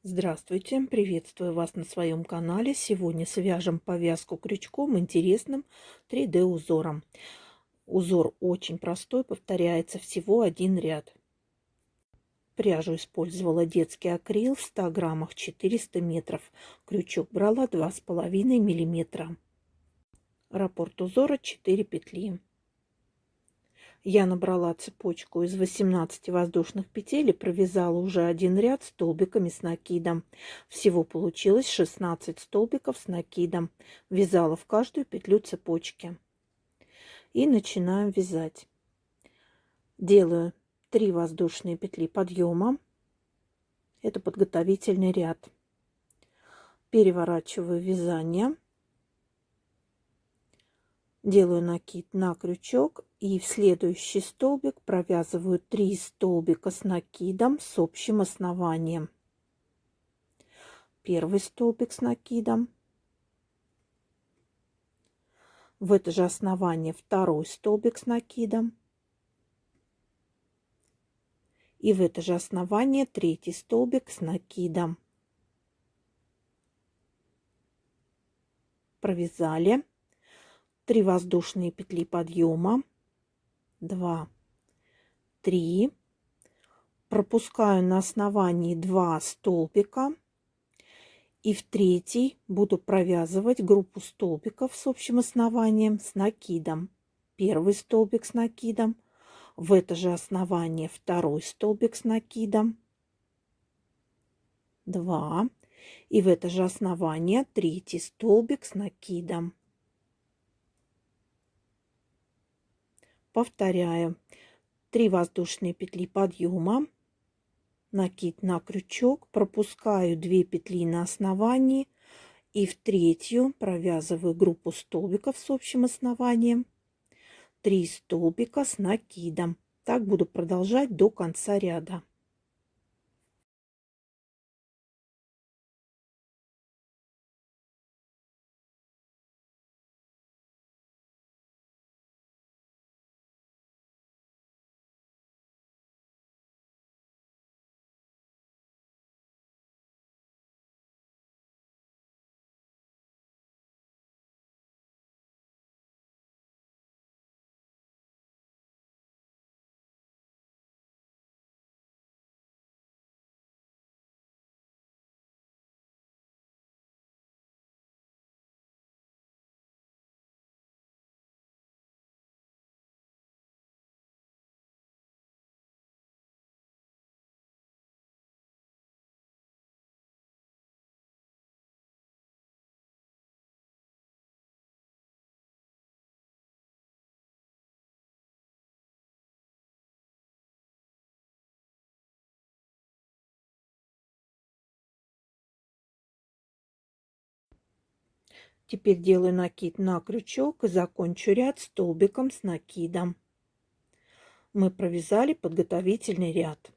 Здравствуйте, приветствую вас на своем канале. Сегодня свяжем повязку крючком интересным 3D узором. Узор очень простой, повторяется всего один ряд. Пряжу использовала детский акрил в 100 граммах 400 метров. Крючок брала 2,5 миллиметра. Раппорт узора 4 петли. Я набрала цепочку из 18 воздушных петель и провязала уже один ряд столбиками с накидом. Всего получилось 16 столбиков с накидом. Вязала в каждую петлю цепочки. И начинаем вязать. Делаю 3 воздушные петли подъема. Это подготовительный ряд. Переворачиваю вязание. Делаю накид на крючок и в следующий столбик провязываю 3 столбика с накидом с общим основанием. Первый столбик с накидом, в это же основание второй столбик с накидом и в это же основание третий столбик с накидом. Провязали 3 воздушные петли подъема, 2, 3, пропускаю на основании 2 столбика и в третий буду провязывать группу столбиков с общим основанием с накидом. Первый столбик с накидом, в это же основание второй столбик с накидом, 2, и в это же основание третий столбик с накидом. Повторяю. 3 воздушные петли подъема, накид на крючок, пропускаю 2 петли на основании и в третью провязываю группу столбиков с общим основанием, 3 столбика с накидом. Так буду продолжать до конца ряда. Теперь делаю накид на крючок и закончу ряд столбиком с накидом. Мы провязали подготовительный ряд.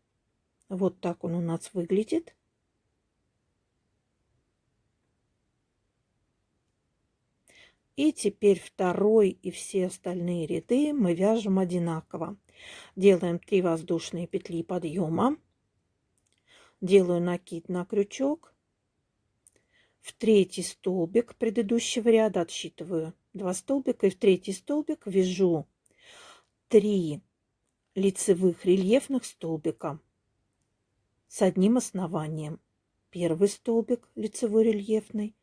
Вот так он у нас выглядит. И теперь второй и все остальные ряды мы вяжем одинаково. Делаем 3 воздушные петли подъема. Делаю накид на крючок. В третий столбик предыдущего ряда отсчитываю 2 столбика и в третий столбик вяжу 3 лицевых рельефных столбика с одним основанием. Первый столбик лицевой рельефный,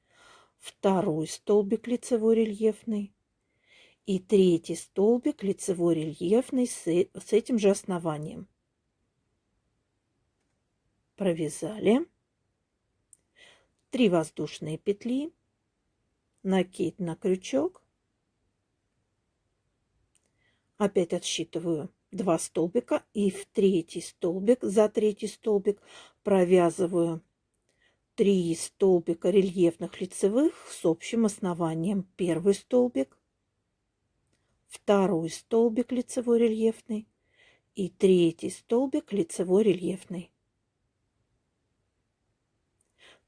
второй столбик лицевой рельефный и третий столбик лицевой рельефный с этим же основанием. Провязали 3 воздушные петли, накид на крючок, опять отсчитываю 2 столбика и в третий столбик, за третий столбик провязываю 3 столбика рельефных лицевых с общим основанием. Первый столбик, второй столбик лицевой рельефный и третий столбик лицевой рельефный.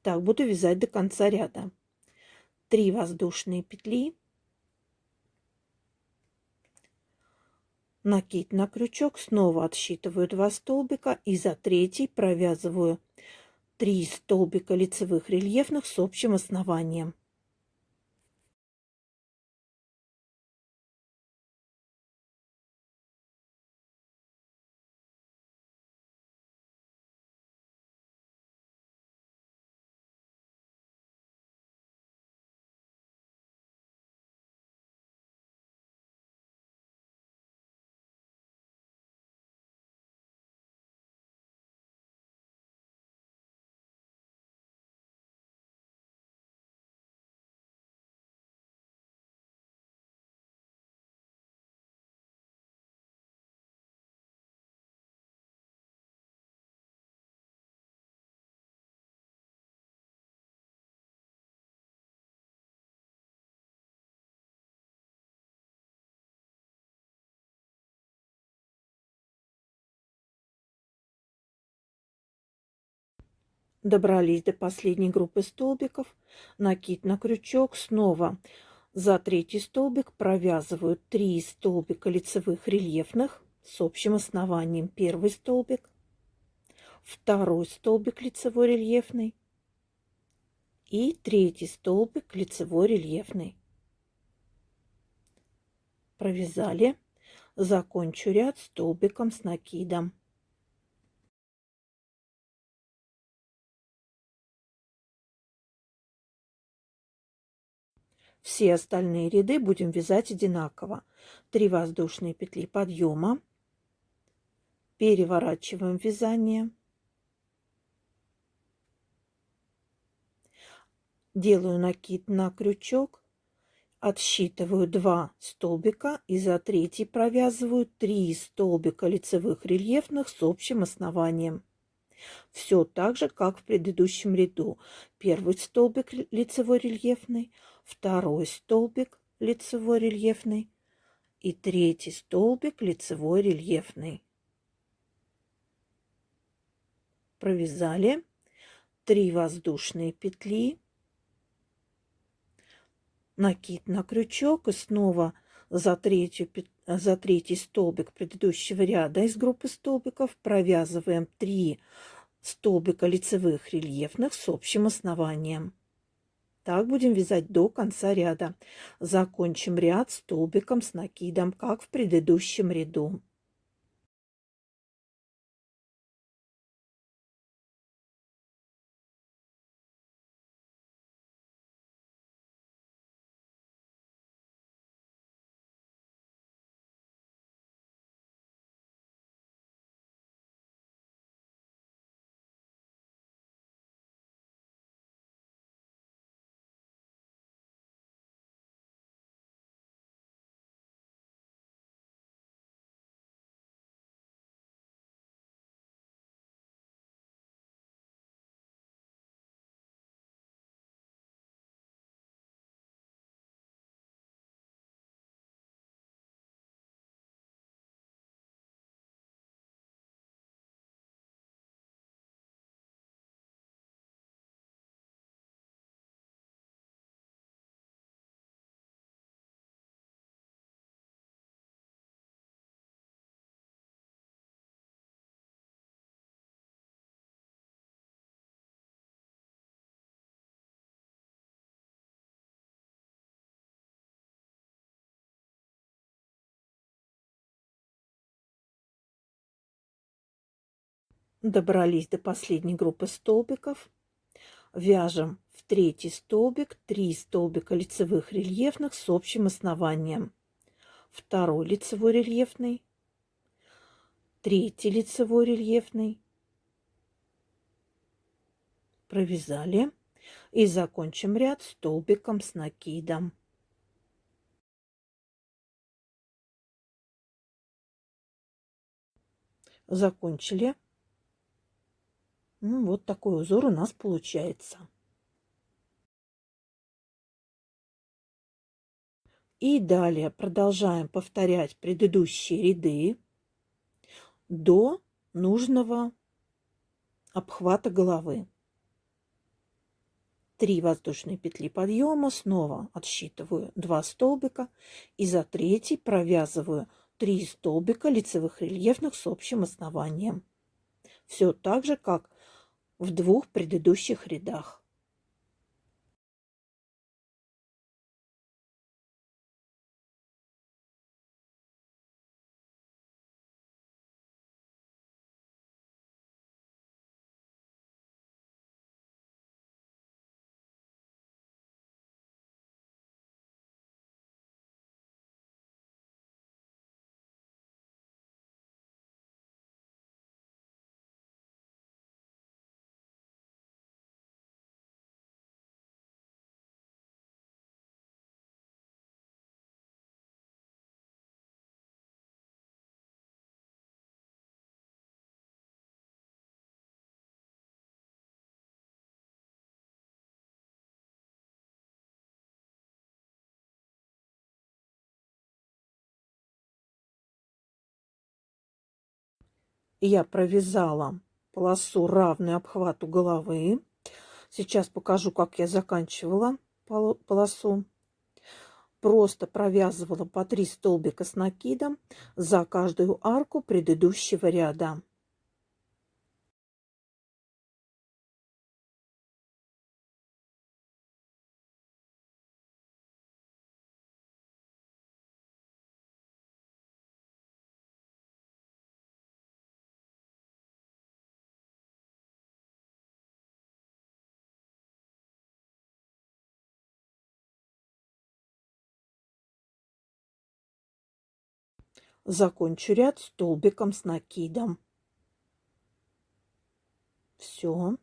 Так буду вязать до конца ряда. 3 воздушные петли, накид на крючок, снова отсчитываю 2 столбика и за третий провязываю 3 столбика лицевых рельефных с общим основанием. Добрались до последней группы столбиков, накид на крючок, снова за третий столбик провязываю 3 столбика лицевых рельефных с общим основанием. Первый столбик, второй столбик лицевой рельефный и третий столбик лицевой рельефный. Провязали, закончу ряд столбиком с накидом. Все остальные ряды будем вязать одинаково. 3 воздушные петли подъема, переворачиваем вязание, делаю накид на крючок, отсчитываю 2 столбика и за третий провязываю 3 столбика лицевых рельефных с общим основанием. Все так же, как в предыдущем ряду. Первый столбик лицевой рельефный, второй столбик лицевой рельефный и третий столбик лицевой рельефный. Провязали 3 воздушные петли, накид на крючок и снова за третий столбик предыдущего ряда из группы столбиков провязываем 3 столбика лицевых рельефных с общим основанием. Так будем вязать до конца ряда. Закончим ряд столбиком с накидом, как в предыдущем ряду. Добрались до последней группы столбиков. Вяжем в третий столбик 3 столбика лицевых рельефных с общим основанием. Второй лицевой рельефный, третий лицевой рельефный. Провязали и закончим ряд столбиком с накидом. Закончили. Вот такой узор у нас получается. И далее продолжаем повторять предыдущие ряды до нужного обхвата головы. 3 воздушные петли подъема, снова отсчитываю 2 столбика и за третий провязываю 3 столбика лицевых рельефных с общим основанием. Все так же, как в 2 предыдущих рядах. Я провязала полосу, равную обхвату головы. Сейчас покажу, как я заканчивала полосу. Просто провязывала по 3 столбика с накидом за каждую арку предыдущего ряда. Закончу ряд столбиком с накидом. Все.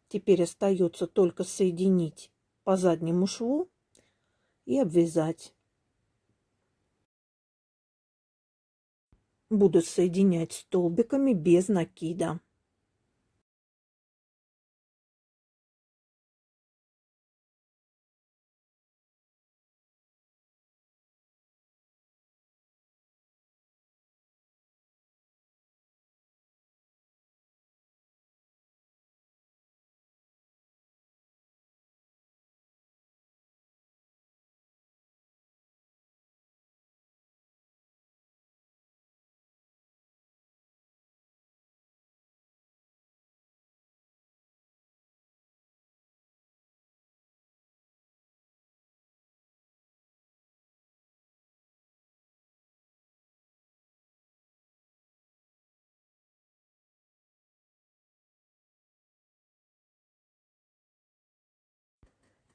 Теперь остается только соединить по заднему шву и обвязать. Буду соединять столбиками без накида.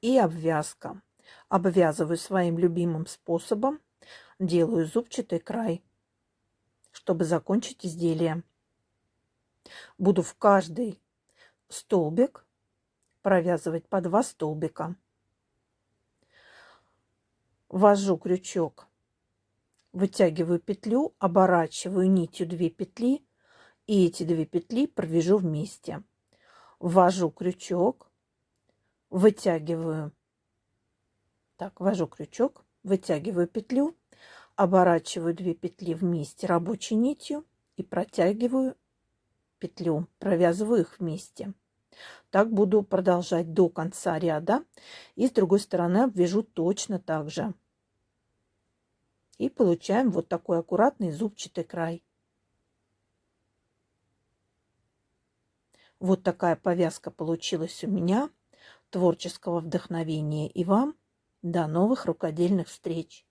И обвязка. Обвязываю своим любимым способом. Делаю зубчатый край, чтобы закончить изделие. Буду в каждый столбик провязывать по 2 столбика. Ввожу крючок, вытягиваю петлю, оборачиваю нитью 2 петли и эти 2 петли провяжу вместе. Ввожу крючок, вытягиваю, ввожу крючок, вытягиваю петлю, оборачиваю 2 петли вместе рабочей нитью и протягиваю петлю, провязываю их вместе. Так буду продолжать до конца ряда. И с другой стороны обвяжу точно так же. И получаем вот такой аккуратный зубчатый край. Вот такая повязка получилась у меня. Творческого вдохновения и вам. До новых рукодельных встреч!